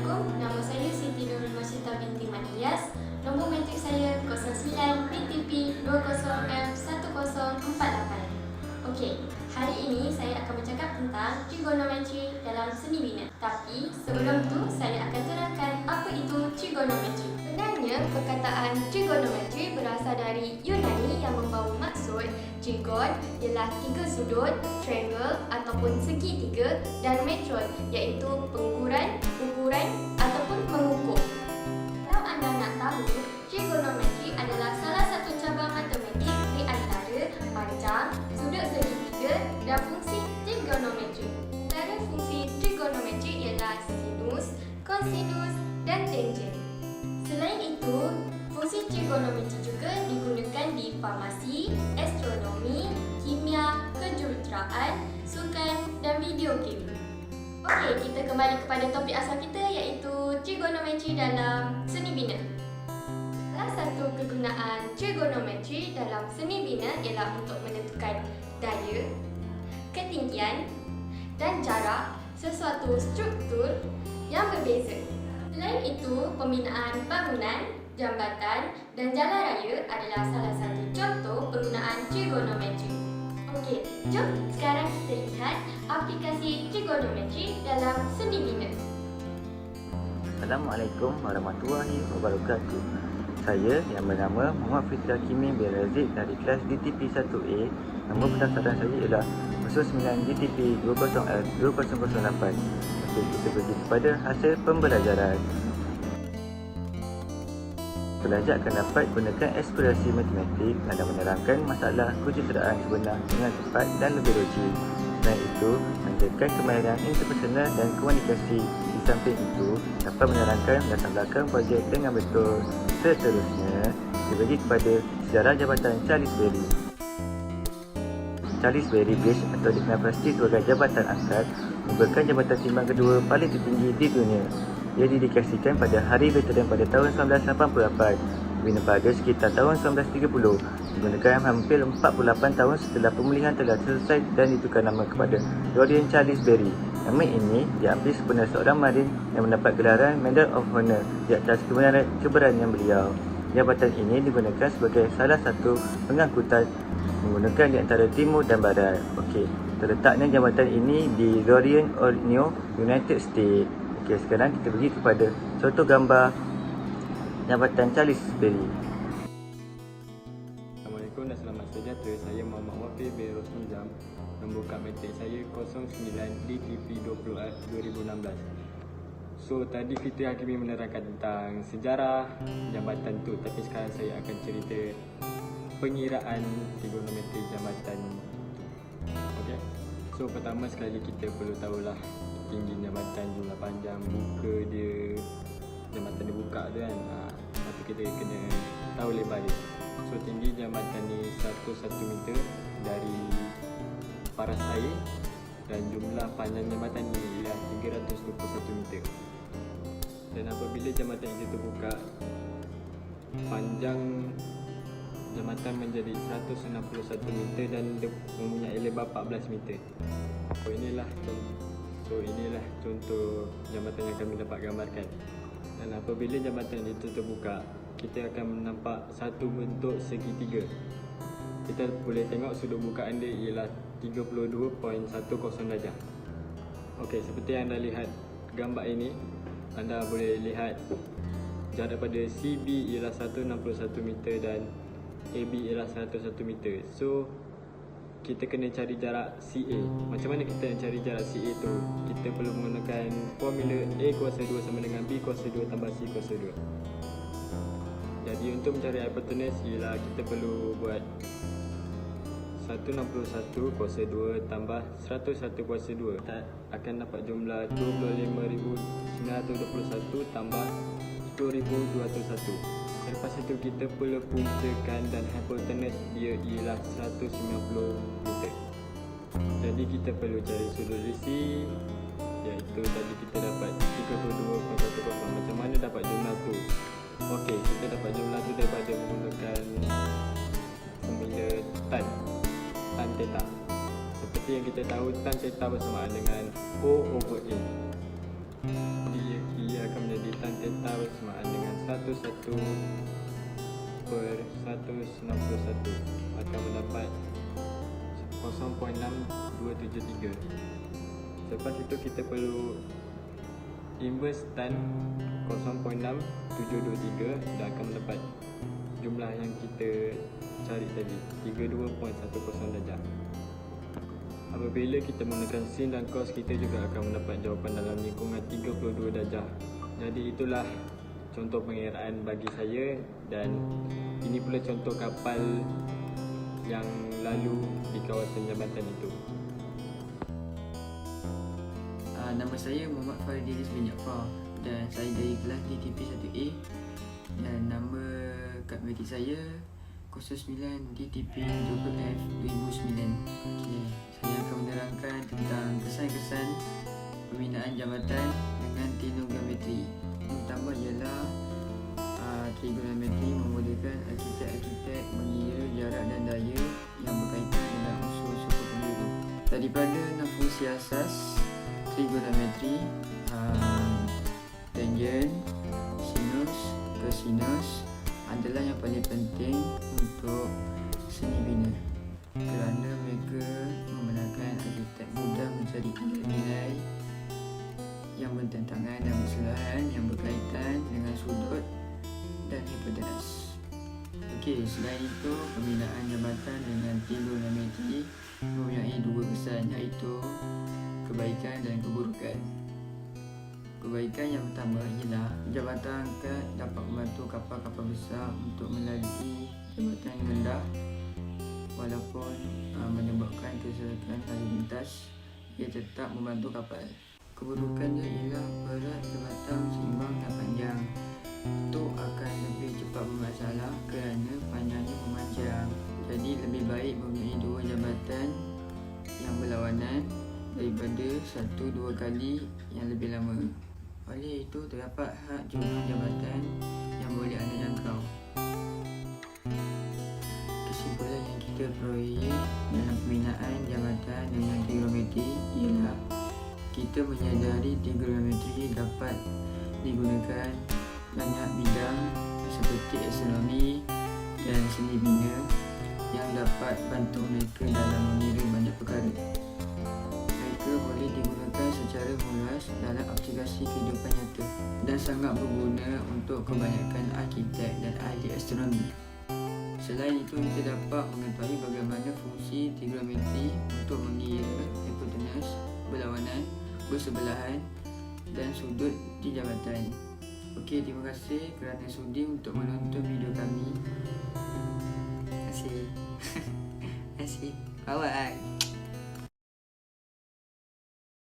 Assalamualaikum, nama saya Siti Nurul Masyita binti Matias. Nombor matrik saya 09 BTP 20M1048. Okey, hari ini saya akan bercakap tentang trigonometri dalam seni bina. Tapi sebelum tu saya akan terangkan apa itu trigonometri. Sebenarnya perkataan trigonometri berasal dari Yunani yang membawa maksud trigon ialah tiga sudut, triangle ataupun segitiga, dan metron iaitu pengukuran, ukuran ataupun mengukur. Kalau anda nak tahu, trigonometri adalah salah satu cabang matematik di antara panjang, sudut segitiga dan fungsi trigonometri. Antara fungsi trigonometri ialah sinus, kosinus dan tangent. Selain itu, fungsi trigonometri juga digunakan di farmasi, astronomi, kimia, kejuruteraan, sukan dan video game. Okey, kita kembali kepada topik asal kita iaitu trigonometri dalam seni bina. Salah satu kegunaan trigonometri dalam seni bina ialah untuk menentukan daya, ketinggian dan jarak sesuatu struktur yang berbeza. Selain itu, pembinaan bangunan, jambatan dan jalan raya adalah salah satu contoh penggunaan trigonometri. Okey, jom sekarang kita lihat aplikasi trigonometri dalam seni bina. Assalamualaikum warahmatullahi wabarakatuh. Saya yang bernama Muhammad Fitri Hakimi bin Razid dari kelas DTP 1A. Nombor pendaftaran saya ialah 09 DTP 20L2008. Okey, kita pergi kepada hasil pembelajaran. Pelajar akan dapat gunakan eksplorasi matematik dalam menerangkan masalah kejuruteraan sebenar dengan cepat dan lebih logik. Selain itu, menjaga kemahiran interpersonal dan komunikasi. Di samping itu, dapat menerangkan latar belakang projek dengan betul. Seterusnya, dibagi kepada sejarah Jabatan Charles Berry. Charles Berry Bridge atau dikenal pasti sebagai Jabatan Angkat merupakan jabatan timbang kedua paling tertinggi di dunia. Ia didedikasikan pada Hari Veteran pada tahun 1988. Dibina pada sekitar tahun 1930, menggunakan hampir 48 tahun setelah pemulihan telah selesai dan ditukar nama kepada Lorian Charles Berry. Nama ini diambil sempena seorang marin yang mendapat gelaran Medal of Honor di atas keberanian beliau. Jabatan ini digunakan sebagai salah satu pengangkutan menggunakan di antara timur dan barat. Okey, terletaknya jabatan ini di Lorient, Ohio, United States. Okey, sekarang kita pergi kepada contoh gambar Jabatan Charles Berry. Assalamualaikum dan selamat sejahtera. Saya Muhammad Wafir bin Rosman Jam. Nombor kad matrik saya 09 DTP 20F 2016. So, tadi Fitri Hakimi menerangkan tentang sejarah jabatan tu, tapi sekarang saya akan cerita pengiraan trigonometri jabatan tu. Okey. So, pertama sekali kita perlu tahulah tinggi jabatan, jumlah panjang, buka dia, jambatan dia buka tu kan. Lepas tu kita kena tahu lebar dia. So, tinggi jambatan ni 101 meter dari paras air dan jumlah panjang jambatan ni ialah 321 meter. Dan apabila jambatan itu terbuka, panjang jambatan menjadi 161 meter dan mempunyai lebar 14 meter. So inilah contoh jambatan yang kami dapat gambarkan. Dan apabila jambatan itu terbuka, kita akan nampak satu bentuk segitiga. Kita boleh tengok sudut bukaan dia ialah 32.10 darjah. Okey, seperti yang anda lihat gambar ini, anda boleh lihat jarak pada CB ialah 161 meter dan AB ialah 101 meter. So, kita kena cari jarak CA. Macam mana kita nak cari jarak CA tu? Kita perlu menggunakan formula A kuasa 2 sama dengan B kuasa 2 tambah C kuasa 2. Jadi untuk mencari hypotenuse ialah kita perlu buat 161 kuasa 2 tambah 101 kuasa 2. Kita akan dapat jumlah 25,921 tambah 10,201. Selepas itu kita perlu puncakan dan hypotenuse dia ialah 190 meter. Jadi kita perlu cari sudut risi, iaitu tadi kita dapat 32.10. Macam mana dapat jumlah tu? Okey, kita dapat jumlah tu daripada menggunakan formula tan theta. Seperti yang kita tahu, tan theta bersamaan dengan O over A. Ia akan menjadi tan theta bersamaan dengan 1/1/161 akan mendapat 0.6273. Selepas itu kita perlu inverse tan 0.6723 dan akan mendapat jumlah yang kita cari tadi, 32.10 darjah. Apabila kita menggunakan sin dan cos, kita juga akan mendapat jawapan dalam lingkungan 32 darjah. Jadi itulah contoh pengiraan bagi saya, dan ini pula contoh kapal yang lalu di kawasan jambatan itu. Nama saya Muhammad Faridilis bin Jaafar dan saya dari kelas DTP 1A, dan nama kad medik saya 09 DTP FF 2009. Okay. Saya akan menerangkan tentang kesan-kesan pembinaan jabatan dengan trigonometri. Yang pertama ialah trigonometri memudahkan arkitek-arkitek mengira jarak dan daya yang berkaitan dengan unsur-unsur penjuru. Daripada 6 fungsi asas trigonometri, tangent, sinus, cosinus adalah yang paling penting untuk seni bina, kerana mereka membenarkan arkitek mudah mencari nilai yang bertentangan dan bersebelahan yang berkaitan dengan sudut dan hipotenus. Okey, selain itu, pembinaan jabatan dengan trigonometri mempunyai dua kesan, iaitu kebaikan dan keburukan. Kebaikan yang pertama ialah jabatan angkat dapat membantu kapal-kapal besar untuk melalui jabatan yang rendah walaupun menyebabkan kesesakan lalu lintas, ia tetap membantu kapal. Keburukannya ialah berat jabatan seimbang dan panjang. Tok akan lebih cepat bermasalah kerana panjangnya memanjang. Jadi lebih baik mempunyai dua jabatan yang berlawanan daripada 1-2 kali yang lebih lama. Oleh itu, terdapat had jumlah jabatan yang boleh anda jangkau. Kesimpulan yang kita peroleh dalam pembinaan jabatan dengan trigonometri ialah kita menyadari trigonometri dapat digunakan banyak bidang seperti astronomi dan seni bina yang dapat bantu mereka dalam mengira banyak perkara. Mereka boleh digunakan secara luas dalam aplikasi kehidupan nyata dan sangat berguna untuk kebanyakan arkitek dan ahli astronomi. Selain itu, kita dapat mengetahui bagaimana fungsi trigonometri untuk mengira hipotenus, berlawanan, bersebelahan dan sudut di jabatan. Okey, terima kasih kerana sudi untuk menonton video kami. Terima kasih. Terima kasih. Bye-bye.